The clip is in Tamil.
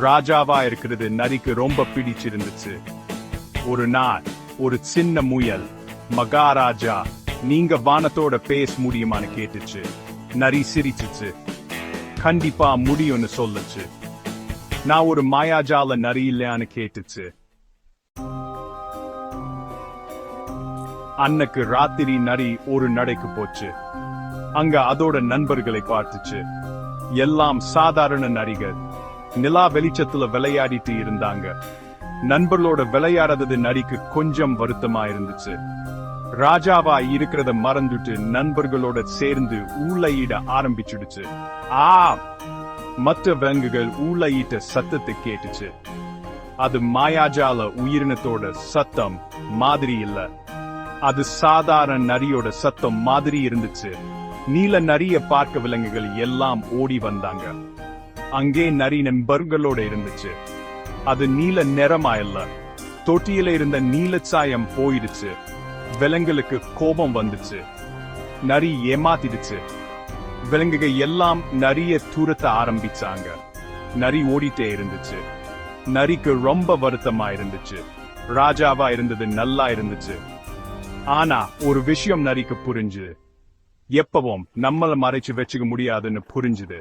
ராஜாவா இருக்கிறது நரிக்கு ரொம்ப பிடிச்சிருந்துச்சு. ஒரு நாள் ஒரு சின்ன முயல், மகாராஜா நீங்க வானத்தோட பேச முடியுமான்னு கேட்டுச்சு. நரி சிரிச்சுச்சு. கண்டிப்பா முடியும்னு சொல்லுச்சு. நான் ஒரு மாயாஜால நரி இல்லையான்னு கேட்டுச்சு. அன்னைக்கு ராத்திரி நரி ஒரு நடைக்கு போச்சு. அங்க அதோட நண்பர்களை பார்த்துச்சு. எல்லாம் சாதாரண நரிகள். நிலா வெளிச்சத்துல விளையாடிட்டு இருந்தாங்க. நண்பர்களோட விளையாடுறது நரிக்கு கொஞ்சம் வருத்தமா இருந்துச்சு. ராஜாவா இருக்கிறத மறந்துட்டு நண்பர்களோட சேர்ந்து ஊளையிட ஆரம்பிச்சுடுச்சு. மற்ற விலங்குகள் ஊளையிட்ட சத்தத்தை கேட்டுச்சு. அது மாயாஜால உயிரினத்தோட சத்தம் மாதிரி இல்ல. அது சாதாரண நரியோட சத்தம் மாதிரி இருந்துச்சு. நீல நரிய பார்க்க விலங்குகள் எல்லாம் ஓடி வந்தாங்க. அங்கே நரி நண்பர்களோட இருந்துச்சு. அது நீல நிறமா இல்ல. தொட்டியில இருந்த நீலச்சாயம் போயிடுச்சு. விலங்குகளுக்கு கோபம் வந்துச்சு. நரி ஏமாத்திடுச்சு. விலங்குகள் எல்லாம் நரிய துரத்த ஆரம்பிச்சாங்க. நரி ஓடிட்டே இருந்துச்சு. நரிக்கு ரொம்ப வருத்தமா இருந்துச்சு. ராஜாவா இருந்தது நல்லா இருந்துச்சு. ஆனா ஒரு விஷயம் நரிக்கு புரிஞ்சு. எப்பவும் நம்மள மறைச்சு வச்சுக்க முடியாதுன்னு புரிஞ்சுது.